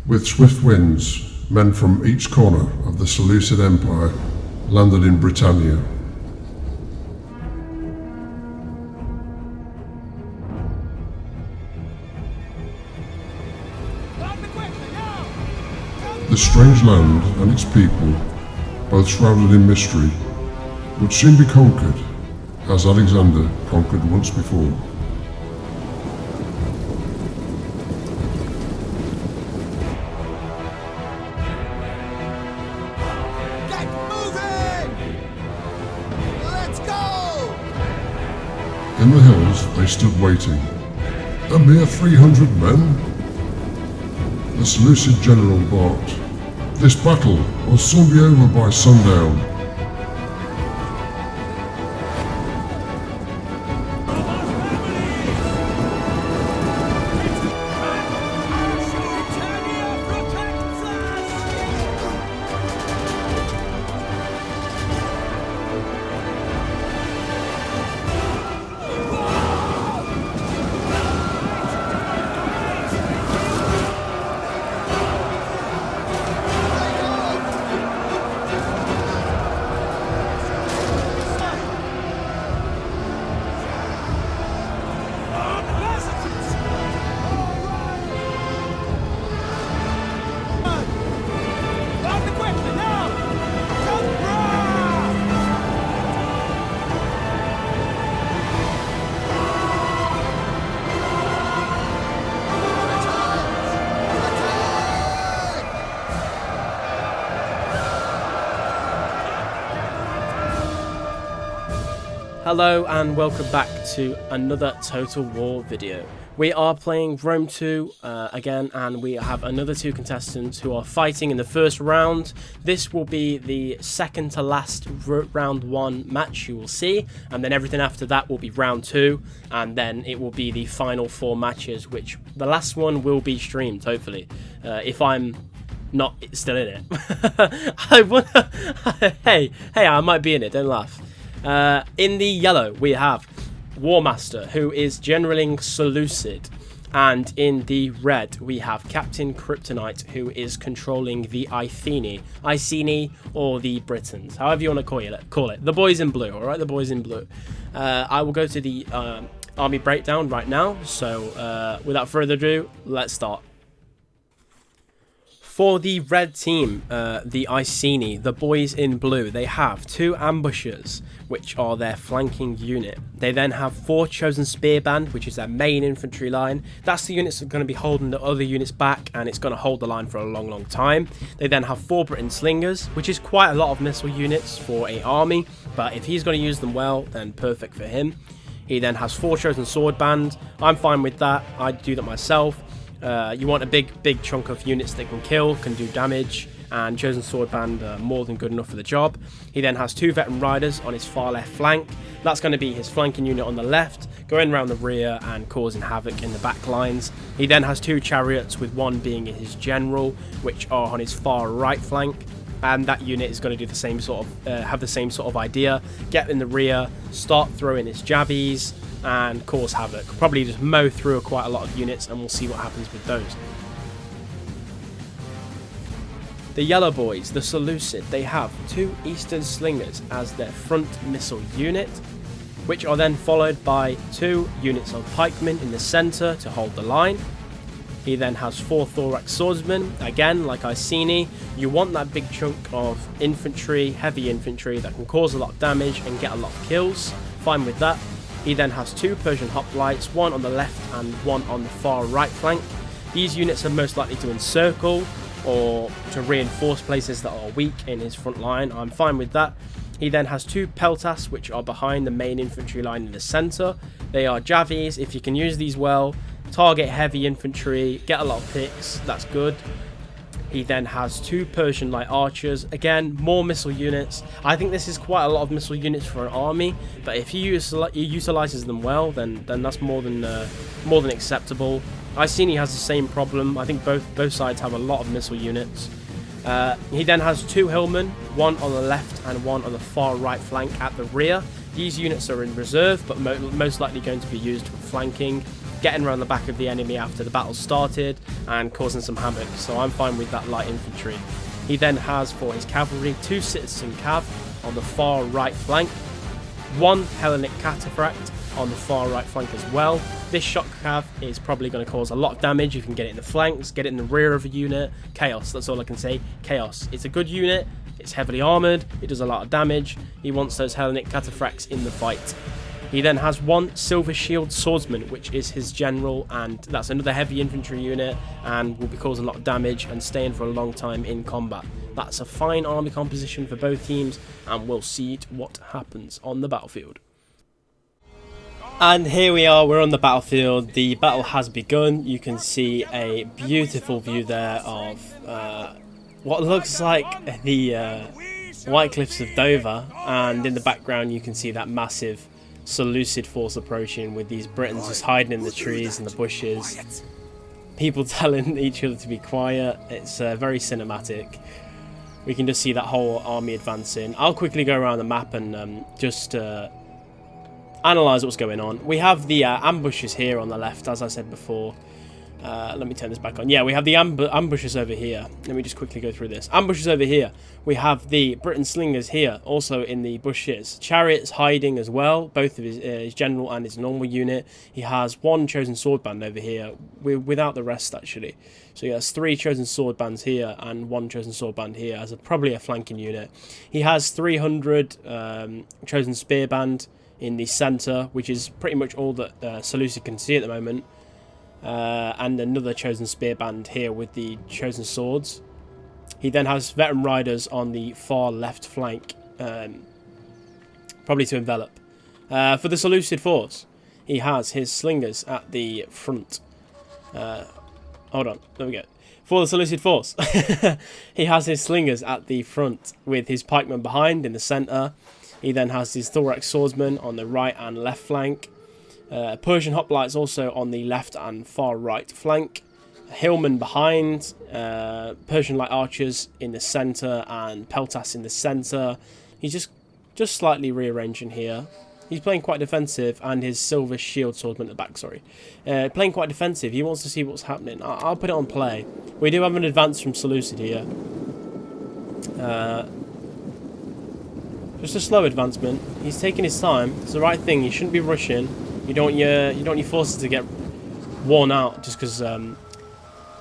With swift winds, men from each corner of the Seleucid Empire landed in Britannia. The strange land and its people, both shrouded in mystery, would soon be conquered, as Alexander conquered once before. Get moving! Let's go! In the hills they stood waiting. A mere 300 men? The Seleucid general barked. This battle will soon be over by sundown. Hello and welcome back to another Total War video. We are playing Rome 2 again, and we have another two contestants who are fighting in the first round. This will be the second to last round 1 match you will see, and then everything after that will be round 2, and then it will be the final 4 matches, which the last one will be streamed, hopefully, if I'm not still in it. Hey, I might be in it, don't laugh. In the yellow, we have Warmaster, who is generaling Seleucid. And in the red, we have Captain Krytonite, who is controlling the Iceni, or the BRITONS, however you want to call it. The boys in blue, alright? The boys in blue. I will go to the army breakdown right now, so without further ado, let's start. For the red team, the Iceni, the boys in blue, they have 2 ambushers, which are their flanking unit. They then have 4 chosen spear band, which is their main infantry line. That's the units that are going to be holding the other units back, and it's going to hold the line for a long time. They then have 4 Briton slingers, which is quite a lot of missile units for an army, but if he's going to use them well, then perfect for him. He then has 4 chosen sword band. I'm fine with that. I do that myself. You want a big chunk of units that can kill, can do damage, and chosen sword band more than good enough for the job. He then has 2 veteran riders on his far left flank. That's going to be his flanking unit on the left, going around the rear and causing havoc in the back lines. He then has 2 chariots, with one being his general, which are on his far right flank. And that unit is going to do the same sort of have the same sort of idea. Get in the rear, start throwing his jabbies, and cause havoc. Probably just mow through quite a lot of units, and we'll see what happens with those. The yellow boys, the Seleucid, they have 2 eastern slingers as their front missile unit, which are then followed by 2 units of pikemen in the centre to hold the line. He then has 4 thorax swordsmen. Again, like Iceni, you want that big chunk of infantry, heavy infantry, that can cause a lot of damage and get a lot of kills. Fine with that. He then has 2 Persian hoplites, one on the left and one on the far right flank. These units are most likely to encircle or to reinforce places that are weak in his front line. I'm fine with that. He then has 2 peltas, which are behind the main infantry line in the centre. They are javies. If you can use these well, target heavy infantry, get a lot of picks, that's good. He then has 2 Persian light archers. Again, more missile units. I think this is quite a lot of missile units for an army, but if he utilizes them well, then that's more than acceptable. Iceni has the same problem. I think both sides have a lot of missile units. He then has 2 hillmen, one on the left and one on the far right flank at the rear. These units are in reserve, but most likely going to be used for flanking. getting around the back of the enemy after the battle started and causing some havoc, so I'm fine with that light infantry. He then has for his cavalry 2 citizen cav on the far right flank, 1 Hellenic cataphract on the far right flank as well. This shock cav is probably going to cause a lot of damage. You can get it in the flanks, get it in the rear of a unit. Chaos, that's all I can say. Chaos. It's a good unit. It's heavily armoured. It does a lot of damage. He wants those Hellenic cataphracts in the fight. He then has 1 Silver Shield Swordsman, which is his general, and that's another heavy infantry unit and will be causing a lot of damage and staying for a long time in combat. That's a fine army composition for both teams, and we'll see what happens on the battlefield. And here we are, we're on the battlefield. The battle has begun. You can see a beautiful view there of what looks like the White Cliffs of Dover, and in the background you can see that massive Seleucid force approaching with these Britons just hiding in the trees and the bushes. People telling each other to be quiet. It's very cinematic. We can just see that whole army advancing. I'll quickly go around the map and just analyse what's going on. We have the ambushes here on the left, as I said before. Let me turn this back on. Yeah, we have the ambushes over here. Let me just quickly go through this. Ambushes over here. We have the Briton slingers here, also in the bushes. Chariots hiding as well, both of his general and his normal unit. He has 1 chosen sword band over here, without the rest actually. So he has 3 chosen sword bands here and 1 chosen sword band here as probably a flanking unit. He has 300 chosen spear band in the centre, which is pretty much all that Seleucid can see at the moment. And another chosen spear band here with the chosen swords. He then has veteran riders on the far left flank, probably to envelop. For the Seleucid force, he has his slingers at the front. Hold on, there we go. For the Seleucid force, he has his slingers at the front with his pikemen behind in the centre. He then has his thorax swordsmen on the right and left flank. Persian hoplites also on the left and far right flank. Hillmen behind. Persian light archers in the centre and peltas in the centre. He's just slightly rearranging here. He's playing quite defensive, and his silver shield swordsman at the back, sorry. Playing quite defensive. He wants to see what's happening. I'll put it on play. We do have an advance from Seleucid here. Just a slow advancement. He's taking his time. It's the right thing. You shouldn't be rushing. You don't want your forces to get worn out just because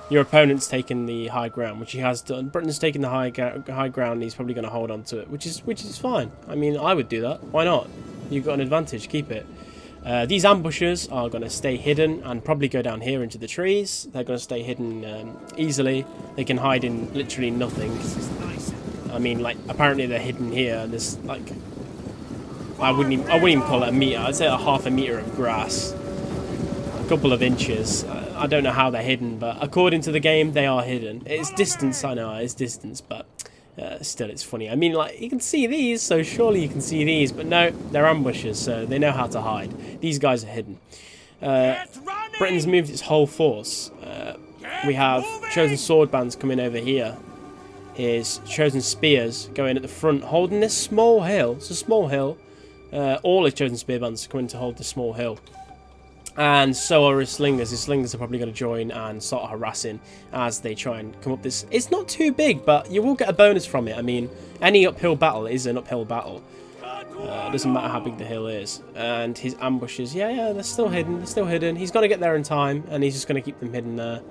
your opponent's taken the high ground, which he has done. Britain's taken the high ground, and he's probably going to hold on to it, which is fine. I mean, I would do that. Why not? You've got an advantage. Keep it. These ambushes are going to stay hidden and probably go down here into the trees. They're going to stay hidden easily. They can hide in literally nothing. I mean, like, apparently they're hidden here, and there's like, I wouldn't even call it a meter. I'd say a half a meter of grass, a couple of inches. I don't know how they're hidden, but according to the game, they are hidden. It's distance, I know, it's distance, but still, it's funny. I mean, like, you can see these, so surely you can see these, but no, they're ambushes, so they know how to hide. These guys are hidden. Britain's moved its whole force. We have chosen sword bands coming over here. His chosen spears going at the front, holding this small hill. It's a small hill. All his chosen spear bands are coming to hold the small hill. And so are his slingers. His slingers are probably going to join and start harassing as they try and come up this. It's not too big, but you will get a bonus from it. I mean, any uphill battle is an uphill battle. It doesn't matter how big the hill is. And his ambushes, yeah, they're still hidden. They're still hidden. He's going to get there in time, and he's just going to keep them hidden there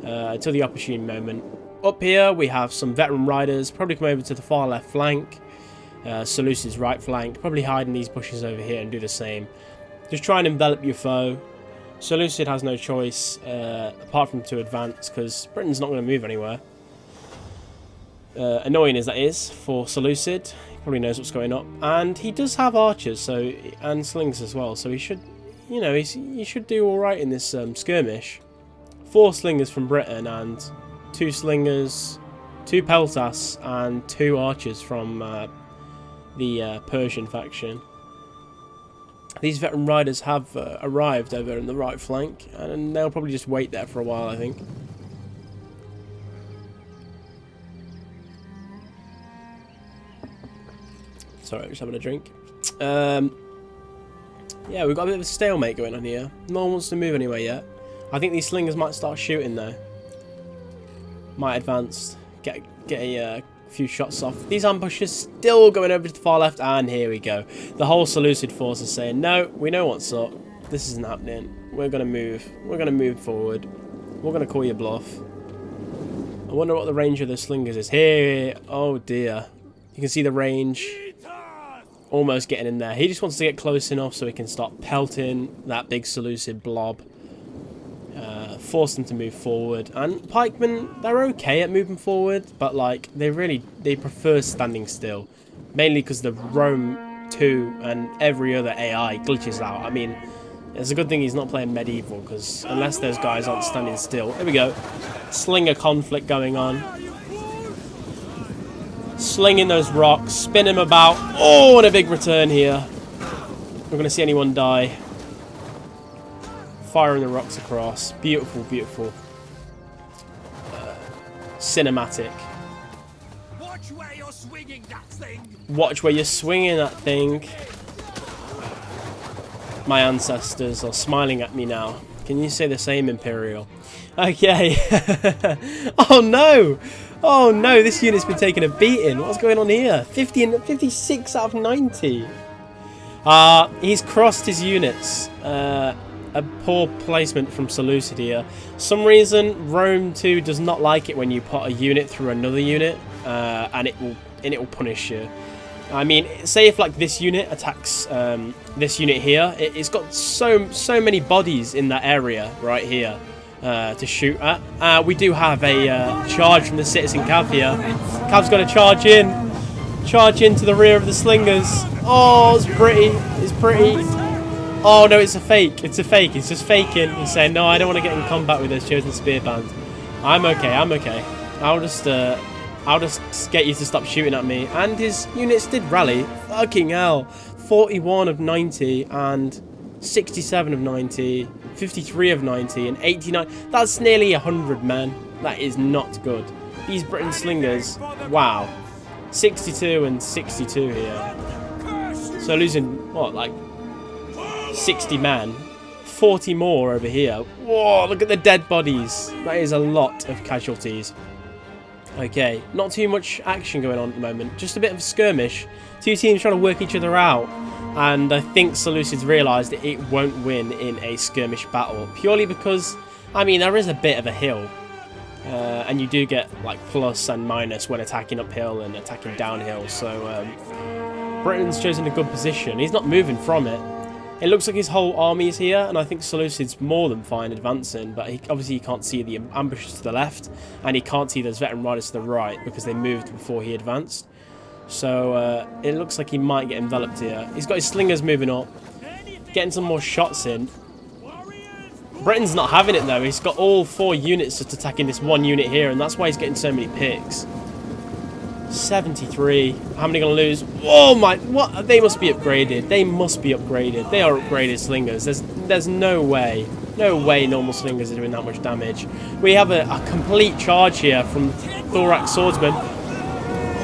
until the opportune moment. Up here, we have some veteran riders, probably come over to the far left flank. Seleucid's right flank, probably hide in these bushes over here and do the same. Just try and envelop your foe. Seleucid has no choice apart from to advance, because Britain's not going to move anywhere. Annoying as that is for Seleucid, he probably knows what's going on, and he does have archers, and slings as well. So he should, he should do all right in this skirmish. 4 slingers from Britain and 2 slingers, 2 peltas, and 2 archers from the Persian faction. These veteran riders have arrived over in the right flank, and they'll probably just wait there for a while, I think. Sorry, I'm just having a drink. Yeah, we've got a bit of a stalemate going on here. No one wants to move anywhere yet. I think these slingers might start shooting though. Might advance, get a few shots off. These ambushers still going over to the far left, and here we go. The whole Seleucid force is saying, no, we know what's up. This isn't happening. We're gonna move. We're gonna move forward. We're gonna call your bluff. I wonder what the range of the slingers is. Here, oh dear. You can see the range. Almost getting in there. He just wants to get close enough so he can start pelting that big Seleucid blob. Force them to move forward. And pikemen, they're okay at moving forward, but like they prefer standing still. Mainly because the Rome 2 and every other AI glitches out. I mean, it's a good thing he's not playing medieval, because unless those guys aren't standing still. Here we go. Slinger conflict going on. Slinging those rocks, spin him about. Oh, and a big return here. We're going to see anyone die. Firing the rocks across. Beautiful, beautiful. Cinematic. Watch where you're swinging that thing. Watch where you're swinging that thing. My ancestors are smiling at me now. Can you say the same, Imperial? Okay. Oh no! Oh no, this unit's been taking a beating. What's going on here? 50 and 56 out of 90. He's crossed his units. A poor placement from Seleucid here. Some reason Rome 2 does not like it when you put a unit through another unit, and it will punish you. I mean, say if like this unit attacks this unit here, it's got so many bodies in that area right here to shoot at. We do have a charge from the citizen cav here. Cav's got to charge into the rear of the slingers. Oh, it's pretty. It's pretty. Oh no, it's a fake. It's a fake. He's just faking. He's saying, no, I don't want to get in combat with this chosen spear band. I'm okay. I'm okay. I'll just get you to stop shooting at me. And his units did rally. Fucking hell. 41 of 90 and 67 of 90, 53 of 90 and 89. That's nearly 100 men. That is not good. These Briton slingers, wow. 62 and 62 here. So losing, what, like 60 men. 40 more over here. Whoa, look at the dead bodies. That is a lot of casualties. Okay, not too much action going on at the moment. Just a bit of a skirmish. Two teams trying to work each other out. And I think Seleucid's realised that it won't win in a skirmish battle. Purely because, I mean, there is a bit of a hill. And you do get like plus and minus when attacking uphill and attacking downhill. So Britain's chosen a good position. He's not moving from it. It looks like his whole army is here, and I think Seleucid's more than fine advancing, but obviously he can't see the ambushes to the left, and he can't see those veteran riders to the right because they moved before he advanced. So it looks like he might get enveloped here. He's got his slingers moving up, getting some more shots in. Britain's not having it though. He's got all 4 units just attacking this one unit here, and that's why he's getting so many picks. 73. How many going to lose? Oh my! What? They must be upgraded. They must be upgraded. They are upgraded slingers. There's no way. No way normal slingers are doing that much damage. We have a complete charge here from Thorax Swordsman.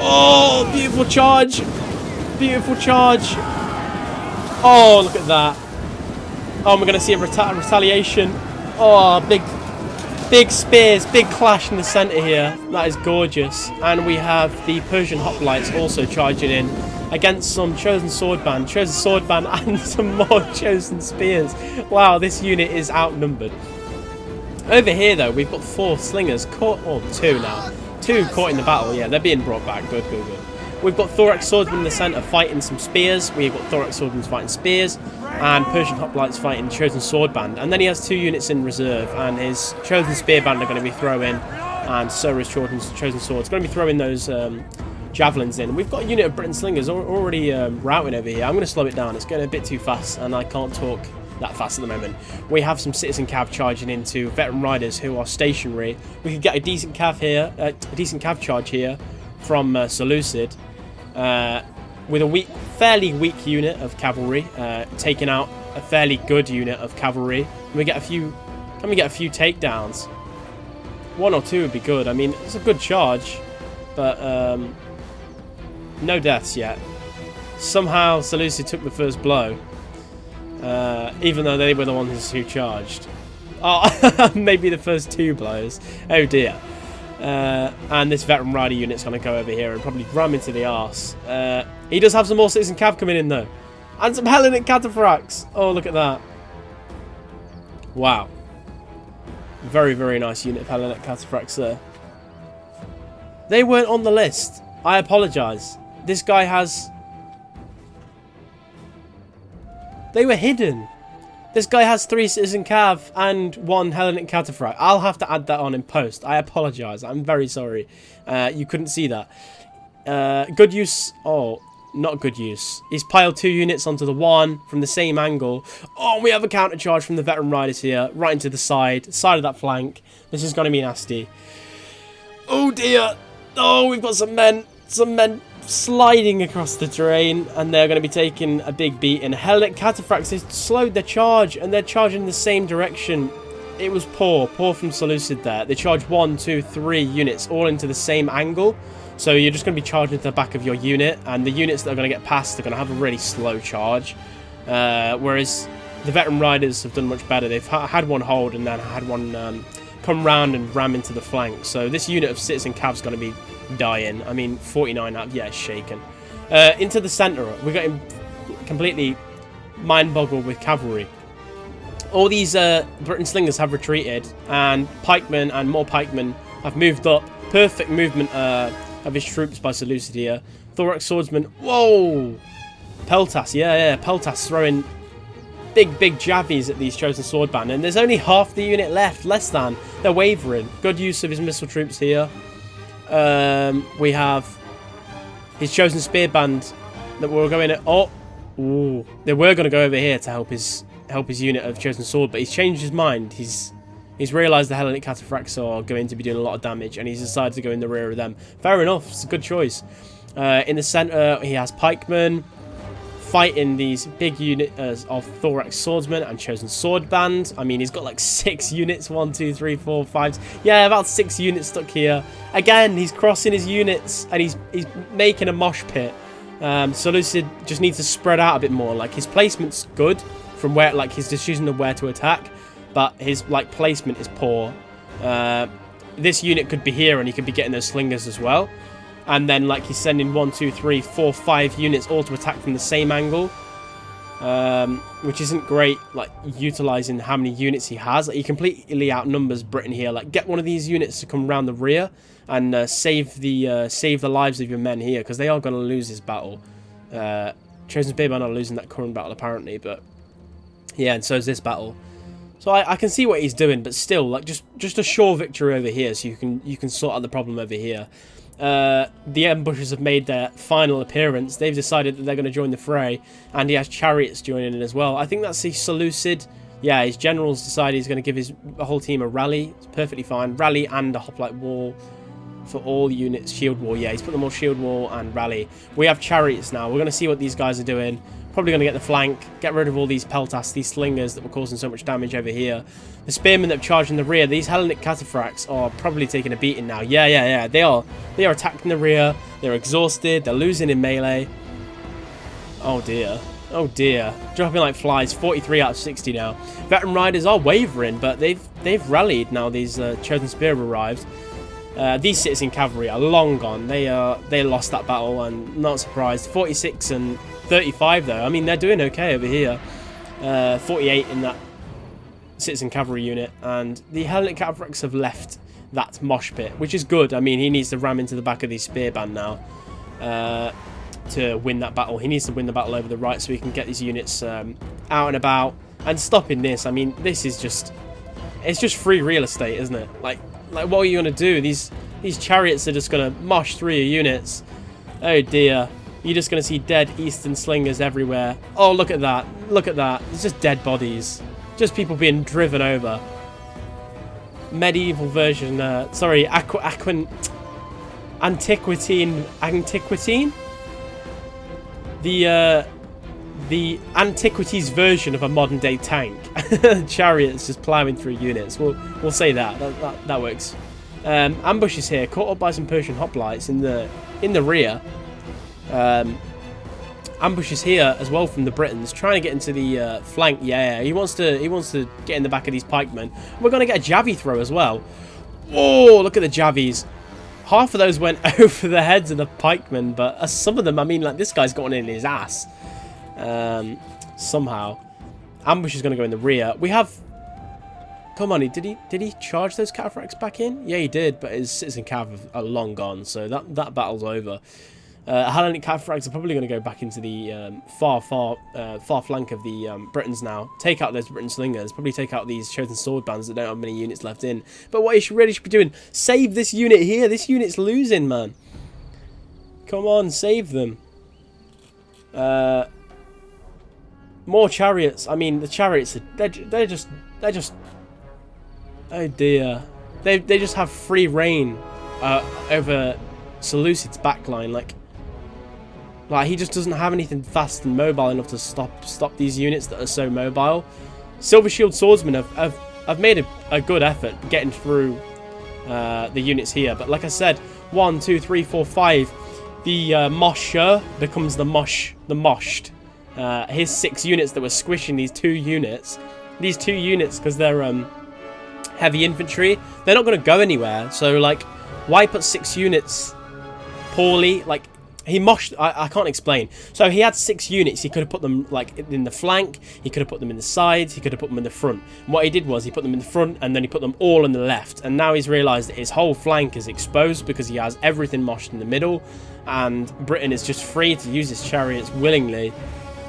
Oh, beautiful charge. Beautiful charge. Oh, look at that. Oh, we're going to see a retaliation. Oh, big spears, big clash in the centre here. That is gorgeous. And we have the Persian hoplites also charging in against some chosen swordband, and some more chosen spears. Wow, this unit is outnumbered. Over here, though, we've got 4 slingers caught, or 2 now. 2 caught in the battle. Yeah, they're being brought back. Good, good, good. We've got Thorax Swordsman in the centre fighting some spears. We've got Thorax Swordsman fighting spears. And Persian hoplites fighting Chosen Swordband. And then he has 2 units in reserve. And his Chosen Spearband are going to be throwing. And so is Chosen Swords. Going to be throwing those javelins in. We've got a unit of Briton Slingers already routing over here. I'm going to slow it down. It's going a bit too fast. And I can't talk that fast at the moment. We have some Citizen Cav charging into Veteran Riders who are stationary. We could get a decent Cav here. A decent Cav charge here from Seleucid. With a fairly weak unit of cavalry, taking out a fairly good unit of cavalry. Can we get a few takedowns? 1 or 2 would be good. I mean, it's a good charge, but no deaths yet. Somehow Seleucid took the first blow. even though they were the ones who charged. Oh, maybe the first 2 blows. Oh dear. And this veteran rider unit's going to go over here and probably ram into the arse. He does have some more citizen cav coming in though. And some Hellenic cataphracts. Oh, look at that. Wow. Very, very nice unit of Hellenic cataphracts there. They weren't on the list. I apologise. This guy has... They were hidden. This guy has 3 citizen cav and 1 Hellenic cataphract. I'll have to add that on in post. I apologise. I'm very sorry. You couldn't see that. Good use. Oh, not good use. He's piled 2 units onto the 1 from the same angle. Oh, we have a counter charge from the veteran riders here. Right into the side of that flank. This is going to be nasty. Oh dear. Oh, we've got some men sliding across the terrain, and they're going to be taking a big beating. Hellenic cataphracts has slowed their charge, and they're charging the same direction. It was poor from Seleucid there. They charged 1, 2, 3 units all into the same angle, so you're just going to be charging to the back of your unit, and the units that are going to get past are going to have a really slow charge, whereas the veteran riders have done much better. They've had 1 hold and then had 1 come round and ram into the flank. So this unit of citizen cav's going to be dying. I mean, 49 out. Yeah, it's shaken. Into the centre. We're getting completely mind-boggled with cavalry. All these Briton slingers have retreated, and pikemen and more pikemen have moved up. Perfect movement of his troops by Seleucid here. Thorax swordsman. Whoa! Peltas. Yeah. Peltas throwing big javies at these chosen swordband, and there's only half the unit left, less than. They're wavering. Good use of his missile troops here. We have his chosen spearband that we're going to... Oh, ooh, they were going to go over here to help his unit of chosen sword, but he's changed his mind. He's realised the Hellenic cataphracts are going to be doing a lot of damage, and he's decided to go in the rear of them. Fair enough. It's a good choice. In the centre, he has pikemen fighting these big units of thorax swordsmen and chosen swordband. I mean, he's got like 6 units. 1, 2, 3, 4, 5. Yeah, about 6 units stuck here. Again, he's crossing his units and he's making a mosh pit. Seleucid just needs to spread out a bit more. Like, his placement's good from where, like, his decision of where to attack, but his like placement is poor. This unit could be here and he could be getting those slingers as well. And then, like, he's sending 1, 2, 3, 4, 5 units all to attack from the same angle, which isn't great. Like, utilizing how many units he has. Like, he completely outnumbers Britain here. Like, get one of these units to come around the rear and save the lives of your men here, because they are going to lose this battle. Chosen Spearmen are losing that current battle apparently, but yeah, and so is this battle. So I can see what he's doing, but still, like, just a sure victory over here, so you can sort out the problem over here. The ambushers have made their final appearance. They've decided that they're going to join the fray, and he has chariots joining in as well. I think that's the Seleucid. Yeah, his generals decided he's going to give his whole team a rally. It's perfectly fine. Rally and a hoplite wall for all units. Shield wall. Yeah, he's put them all shield wall and rally. We have chariots now. We're going to see what these guys are doing. Probably going to get the flank, get rid of all these peltas, these slingers that were causing so much damage over here. The spearmen that have charged in the rear, these Hellenic cataphracts are probably taking a beating now. Yeah. They are attacking the rear. They're exhausted. They're losing in melee. Oh dear. Dropping like flies. 43 out of 60 now. Veteran riders are wavering, but they've rallied now. These chosen spear arrived. These citizen cavalry are long gone. They lost that battle, and not surprised. 46 and 35 though. I mean, they're doing okay over here. 48 in that citizen cavalry unit, and the Hellenic cataphracts have left that mosh pit, which is good. I mean, he needs to ram into the back of his spearband now to win that battle. He needs to win the battle over the right so he can get these units out and about and stopping this. I mean, this is it's just free real estate, isn't it? Like what are you going to do? These chariots are just going to mosh through your units. Oh dear. You're just going to see dead Eastern slingers everywhere. Oh, look at that. It's just dead bodies. Just people being driven over. Medieval version, Antiquitine? The Antiquities version of a modern day tank. Chariots just ploughing through units. We'll say that works. Ambushes here, caught up by some Persian hoplites in the rear. ambushes here as well from the Britons, trying to get into the flank. Yeah, he wants to get in the back of these pikemen. We're going to get a javvy throw as well. Oh, look at the javvies. Half of those went over the heads of the pikemen, but some of them, I mean, like, this guy's got one in his ass. Somehow. Ambush is going to go in the rear. We have... Come on, did he charge those cataphracts back in? Yeah, he did, but his citizen cav are long gone, so that battle's over. Hellenic cataphracts are probably going to go back into the far flank of the Britons now. Take out those Briton slingers. Probably take out these chosen sword bands that don't have many units left in. But what you really should be doing, save this unit here. This unit's losing, man. Come on, save them. More chariots. I mean, the chariots, they're just... Oh dear. They just have free reign over Seleucid's backline. Like he just doesn't have anything fast and mobile enough to stop these units that are so mobile. Silver Shield Swordsmen have made a good effort getting through the units here. But like I said, 1, 2, 3, 4, 5. The Mosher becomes the Moshed. His 6 units that were squishing these 2 units. These 2 units, because they're heavy infantry, they're not going to go anywhere. So, like, why put 6 units poorly? Like, he moshed... I can't explain. So, he had 6 units. He could have put them, like, in the flank. He could have put them in the sides. He could have put them in the front. And what he did was he put them in the front, and then he put them all in the left. And now he's realised that his whole flank is exposed because he has everything moshed in the middle. And Britain is just free to use his chariots willingly,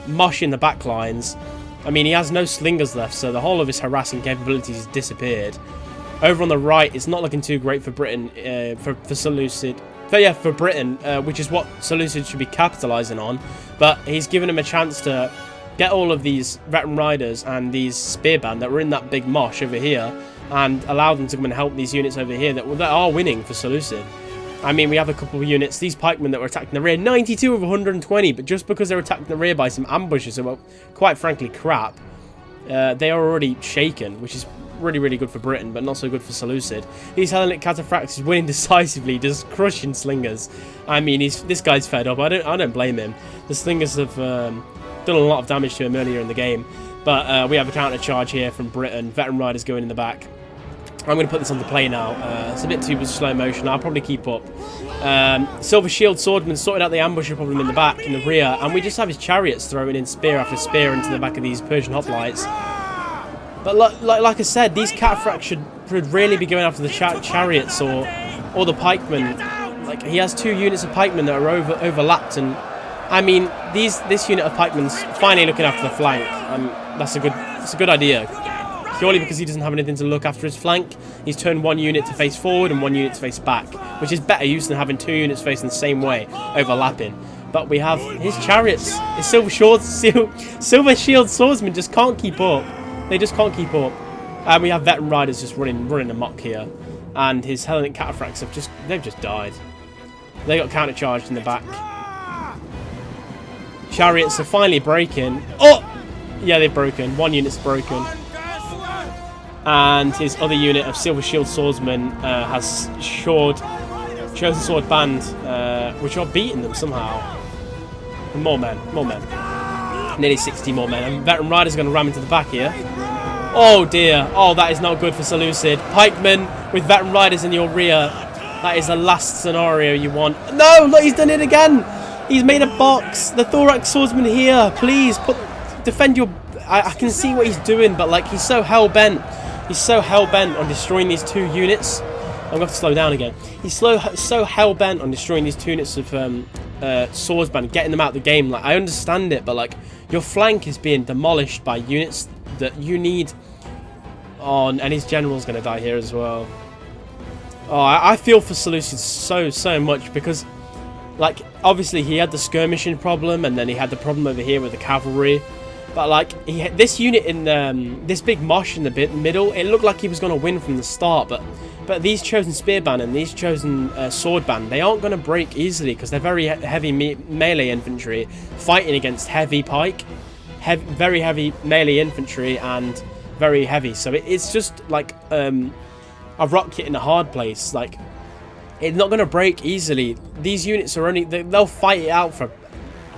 moshing the back lines. I mean, he has no slingers left, so the whole of his harassing capabilities has disappeared. Over on the right, it's not looking too great for Britain, for Seleucid. But yeah, for Britain, which is what Seleucid should be capitalising on. But he's given him a chance to get all of these veteran riders and these spearband that were in that big mosh over here, and allow them to come and help these units over here that are winning for Seleucid. I mean, we have a couple of units, these pikemen that were attacking the rear, 92 of 120, but just because they're attacking the rear by some ambushes that were, quite frankly, crap, they are already shaken, which is really, really good for Britain, but not so good for Seleucid. These Hellenic cataphracts is winning decisively, just crushing slingers. I mean, this guy's fed up. I don't blame him. The slingers have done a lot of damage to him earlier in the game, but we have a counter charge here from Britain. Veteran riders going in the back. I'm going to put this on the play now. It's a bit too slow motion. I'll probably keep up. Silver Shield Swordsman sorted out the ambusher problem in the back, in the rear, and we just have his chariots throwing in spear after spear into the back of these Persian hoplites. But like I said, these cataphracts should really be going after the chariots or the pikemen. Like, he has 2 units of pikemen that are overlapped, and I mean, this unit of pikemen's finally looking after the flank. That's a good idea. Purely because he doesn't have anything to look after his flank. He's turned 1 unit to face forward and 1 unit to face back, which is better use than having 2 units facing the same way, overlapping. But we have his chariots, his Silver Shield Swordsmen just can't keep up. They just can't keep up. And we have veteran riders just running amok here. And his Hellenic cataphracts they've just died. They got countercharged in the back. Chariots are finally breaking. Oh! Yeah, they've broken. 1 unit's broken. And his other unit of Silver Shield Swordsmen has shored Chosen Sword Band, which are beating them somehow. And more men. Nearly 60 more men. And Veteran Riders are going to ram into the back here. Oh dear. Oh, that is not good for Seleucid. Pikemen with Veteran Riders in your rear. That is the last scenario you want. No, look, he's done it again. He's made a box. The Thorax Swordsman here. Please, defend your... I can see what he's doing, but like, he's so hell-bent. He's so hell-bent on destroying these 2 units. I'm going to have to slow down again. He's so hell-bent on destroying these 2 units of swordsman, getting them out of the game. Like, I understand it, but like, your flank is being demolished by units that you need on, and his general's going to die here as well. Oh, I feel for Seleucid so much, because like, obviously he had the skirmishing problem, and then he had the problem over here with the cavalry. But like, this unit in this big mosh in the middle, it looked like he was going to win from the start. But these chosen spearband and these chosen swordband, they aren't going to break easily, because they're very heavy melee infantry fighting against heavy pike, very heavy melee infantry, and very heavy. So it's just like a rock hit in a hard place. Like, it's not going to break easily. These units are they'll fight it out for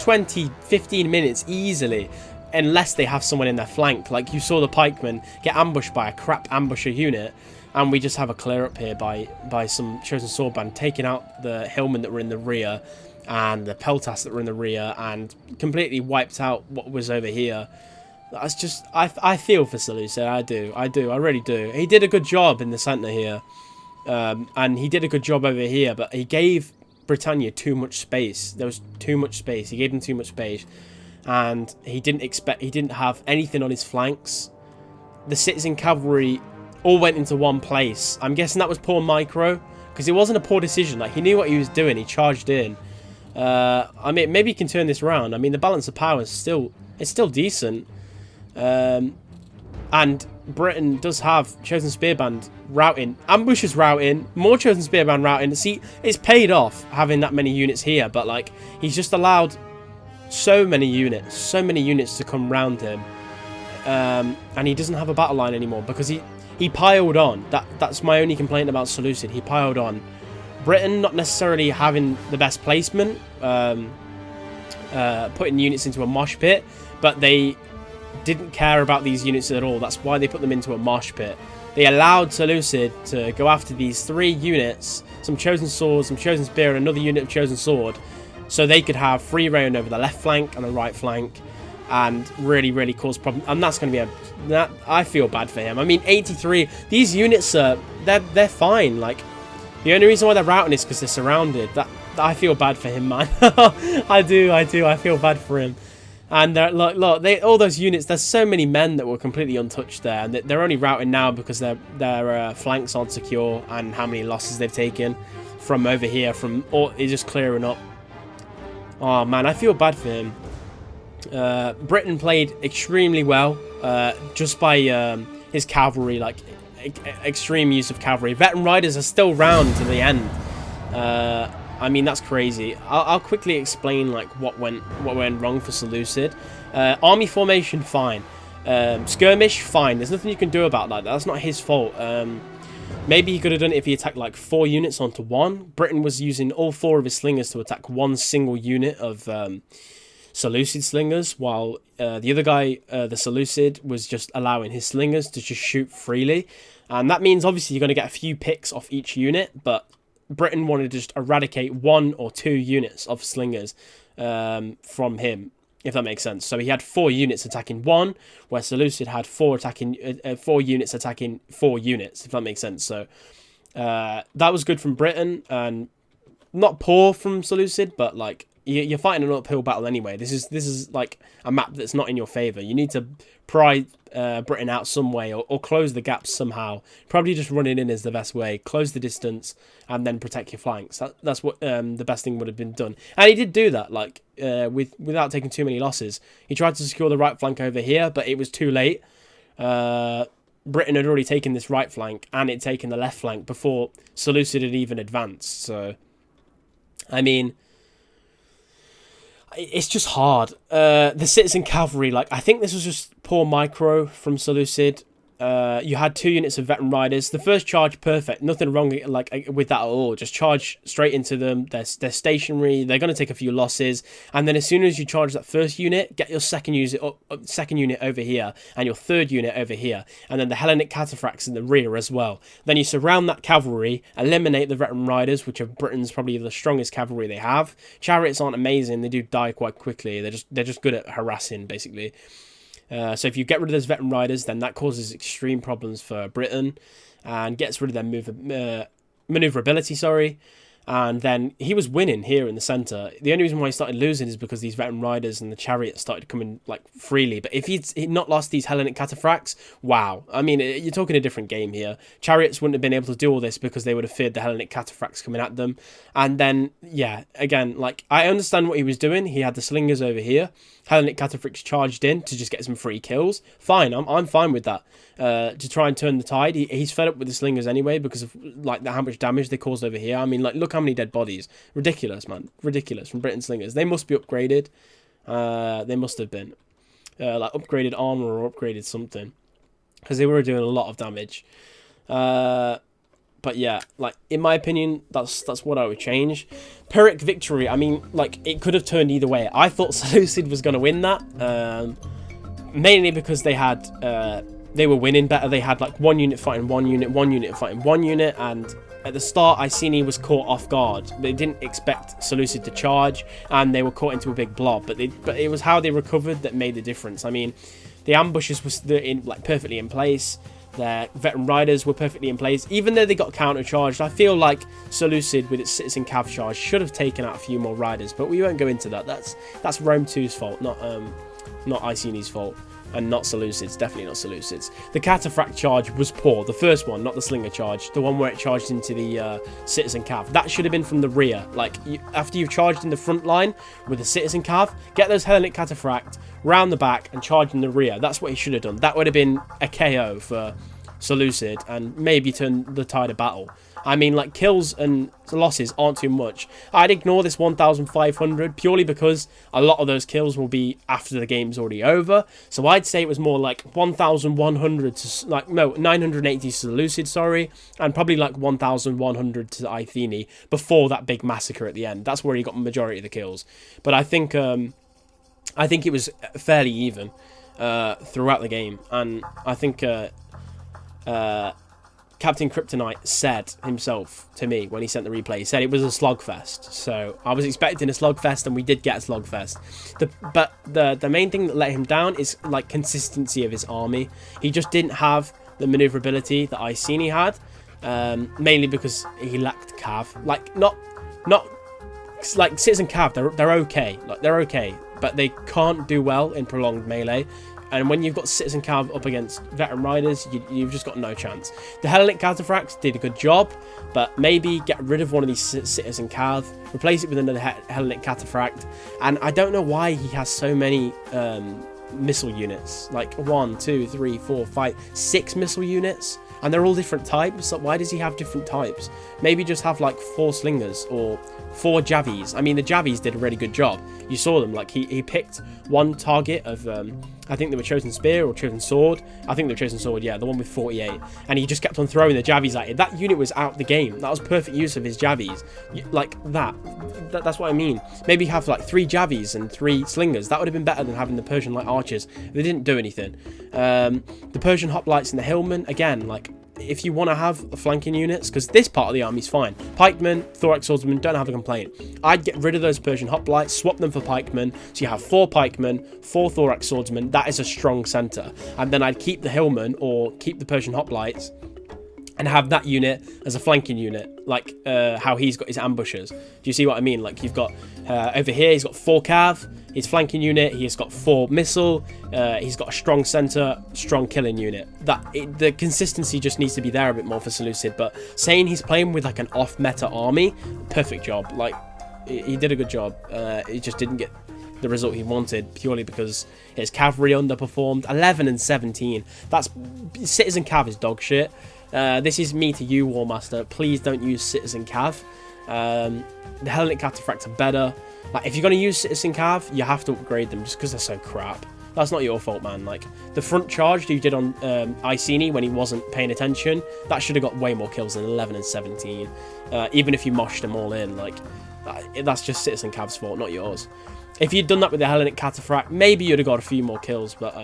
20, 15 minutes easily, unless they have someone in their flank. Like you saw the pikemen get ambushed by a crap ambusher unit, and we just have a clear up here by some Chosen Swordband taking out the hillmen that were in the rear and the peltas that were in the rear, and completely wiped out what was over here. That's just, I feel for Seleucid. I really do. He did a good job in the centre here, and he did a good job over here, but he gave Britannia too much space. There was too much space. He gave them too much space, and he didn't have anything on his flanks. The citizen cavalry all went into one place. I'm guessing that was poor micro, because it wasn't a poor decision. Like, he knew what he was doing. He charged in. I mean, maybe he can turn this around. I mean, the balance of power is still decent. And Britain does have Chosen Spearband routing, ambushers routing, more Chosen Spearband routing. See, it's paid off having that many units here, but like, he's just allowed so many units to come round him, and he doesn't have a battle line anymore because he piled on. That's my only complaint about Seleucid. He piled on. Britain not necessarily having the best placement, putting units into a mosh pit, but they didn't care about these units at all. That's why they put them into a mosh pit. They allowed Seleucid to go after these 3 units, some Chosen Swords, some Chosen Spear, and another unit of Chosen Sword, so they could have free reign over the left flank and the right flank, and really cause problems. And that's going to be I feel bad for him. I mean, 83. These units are they're fine. Like, the only reason why they're routing is because they're surrounded. That I feel bad for him, man. I do. I feel bad for him. And look, all those units. There's so many men that were completely untouched there, and they're only routing now because their flanks aren't secure, and how many losses they've taken from over here. It's just clearing up. Oh man, I feel bad for him. Britain played extremely well, just by his cavalry, like extreme use of cavalry. Veteran riders are still round to the end. I mean, that's crazy. I'll quickly explain like what went wrong for Seleucid. Army formation, fine. Skirmish, fine. There's nothing you can do about that. That's not his fault. Maybe he could have done it if he attacked like 4 units onto 1. Britain was using all 4 of his slingers to attack 1 single unit of Seleucid slingers, while the other guy, the Seleucid, was just allowing his slingers to just shoot freely. And that means obviously you're going to get a few picks off each unit, but Britain wanted to just eradicate 1 or 2 units of slingers from him, if that makes sense. So he had 4 units attacking 1, where Seleucid had 4 units attacking 4 units, if that makes sense. So that was good from Britain, and not poor from Seleucid, but like, you're fighting an uphill battle anyway. This is like a map that's not in your favour. You need to pry Britain out some way, or close the gaps somehow. Probably just running in is the best way. Close the distance and then protect your flanks. That's what the best thing would have been done. And he did do that, like without taking too many losses. He tried to secure the right flank over here, but it was too late. Britain had already taken this right flank, and it taken the left flank before Seleucid had even advanced. So, I mean, it's just hard. The citizen cavalry, like, I think this was just poor micro from Seleucid. You had 2 units of veteran riders. The first charge, perfect. Nothing wrong like with that at all. Just charge straight into them. They're stationary. They're going to take a few losses. And then as soon as you charge that first unit, get your second unit over here, and your third unit over here, and then the Hellenic cataphracts in the rear as well. Then you surround that cavalry, eliminate the veteran riders, which are Britain's probably the strongest cavalry they have. Chariots aren't amazing. They do die quite quickly. They're just good at harassing, basically. So if you get rid of those veteran riders, then that causes extreme problems for Britain and gets rid of their maneuverability, sorry. And then he was winning here in the centre. The only reason why he started losing is because these veteran riders and the chariots started coming like freely. But if he'd not lost these Hellenic cataphracts, wow. I mean, you're talking a different game here. Chariots wouldn't have been able to do all this because they would have feared the Hellenic cataphracts coming at them. And then, yeah, again, like, I understand what he was doing. He had the slingers over here. Hellenic cataphracts charged in to just get some free kills. Fine, I'm fine with that. To try and turn the tide. He's fed up with the slingers anyway because of like how much damage they caused over here. I mean, like, look how many dead bodies. Ridiculous, man. Ridiculous from Britain slingers. They must be upgraded. They must have been like upgraded armor or upgraded something, because they were doing a lot of damage. But But yeah, like, in my opinion, that's what I would change. Pyrrhic victory, I mean, like, it could have turned either way. I thought Seleucid was going to win that, mainly because they had, they were winning better. They had, like, one unit fighting one unit, one unit fighting one unit, and at the start, Iceni was caught off guard. They didn't expect Seleucid to charge, and they were caught into a big blob, but it was how they recovered that made the difference. I mean, the ambushes were perfectly in place. Their veteran riders were perfectly in place. Even though they got counter-charged, I feel like Seleucid, with its citizen cav charge, should have taken out a few more riders. But we won't go into that. That's Rome 2's fault, not Iceni's fault. And not Seleucid's, definitely not Seleucid's. The cataphract charge was poor. The first one, not the slinger charge. The one where it charged into the citizen cav. That should have been from the rear. Like, after you've charged in the front line with the citizen cav, get those Hellenic cataphract round the back and charge in the rear. That's what he should have done. That would have been a KO for Seleucid and maybe turn the tide of battle. I mean, like, kills and losses aren't too much. I'd ignore this 1,500 purely because a lot of those kills will be after the game's already over. So I'd say it was more like 1,100 to, like, no, 980 to Seleucid, sorry, and probably like 1,100 to Iceni before that big massacre at the end. That's where he got the majority of the kills. But I think it was fairly even throughout the game, and I think Captain Krytonite said himself to me when he sent the replay, he said it was a slugfest. So I was expecting a slugfest, and we did get a slugfest. But the main thing that let him down is, like, consistency of his army. He just didn't have the maneuverability that Iceni had, mainly because he lacked cav. Like, not like citizen cav, they're okay. Like, they're okay, but they can't do well in prolonged melee. And when you've got citizen cav up against veteran riders, you've just got no chance. The Hellenic cataphracts did a good job, but maybe get rid of one of these citizen cav, replace it with another Hellenic cataphract. And I don't know why he has so many missile units, like 1, 2, 3, 4, 5, 6 missile units, and they're all different types. So why does he have different types? Maybe just have like 4 slingers or 4 javies. I mean, the javies did a really good job. You saw them, like he picked one target of I think they were chosen spear or chosen sword. I think they were chosen sword, yeah, the one with 48. And he just kept on throwing the javies at it. That unit was out the game. That was perfect use of his javies. Like that's what I mean. Maybe have like 3 javies and 3 slingers. That would have been better than having the Persian light archers. They didn't do anything. The Persian hoplites and the hillmen, again, like, if you want to have flanking units, because this part of the army is fine. Pikemen, thorax swordsmen, don't have a complaint. I'd get rid of those Persian hoplites, swap them for pikemen, so you have 4 pikemen, 4 thorax swordsmen. That is a strong centre. And then I'd keep the hillmen or keep the Persian hoplites and have that unit as a flanking unit, like how he's got his ambushers. Do you see what I mean? Like, you've got over here, he's got 4 cav, his flanking unit, he's got 4 missile, he's got a strong centre, strong killing unit. The consistency just needs to be there a bit more for Seleucid, but saying he's playing with like an off-meta army, perfect job. Like, he did a good job. He just didn't get the result he wanted purely because his cavalry underperformed. 11 and 17. That's citizen cav is dog shit. This is me to you, Warmaster. Please don't use citizen cav. The Hellenic cataphracts are better. Like, if you're going to use citizen cav, you have to upgrade them just because they're so crap. That's not your fault, man. Like, the front charge that you did on Iceni when he wasn't paying attention, that should have got way more kills than 11 and 17. Even if you moshed them all in, like, that's just citizen cav's fault, not yours. If you'd done that with the Hellenic cataphract, maybe you'd have got a few more kills, but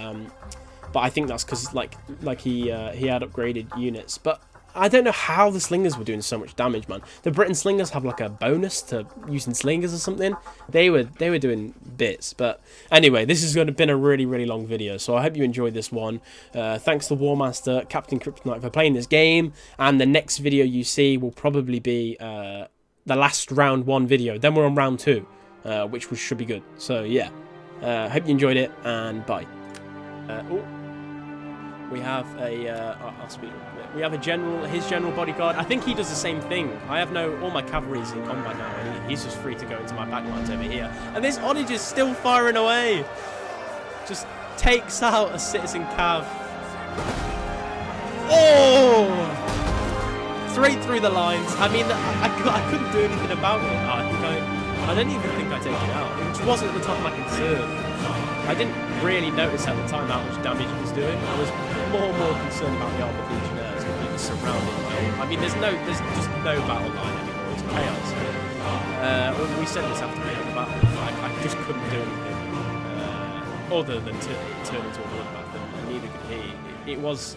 I think that's because like he had upgraded units. But I don't know how the slingers were doing so much damage, man. The Britain slingers have like a bonus to using slingers or something. They were doing bits. But anyway, this has been a really, really long video, so I hope you enjoyed this one. Thanks to Warmaster, Captain Krytonite, for playing this game. And the next video you see will probably be the last round 1 video. Then we're on round 2, which should be good. So yeah, hope you enjoyed it, and bye. We have I'll speak a bit. We have his general bodyguard. I think he does the same thing. I have all my cavalry's in combat now, and he's just free to go into my backlines over here. And this Oddage is still firing away. Just takes out a citizen cav. Oh! Straight through the lines. I mean, I couldn't do anything about it. I don't even think I take it out, which wasn't at the top of my concern. I didn't really notice at the time how much damage it was doing. I was more concerned about the armored legionnaires completely surrounding my game. I mean, there's just no battle line anymore. It's chaos. We said this after we had the battle. I just couldn't do anything other than turn into a bloodbath, and neither could he. It was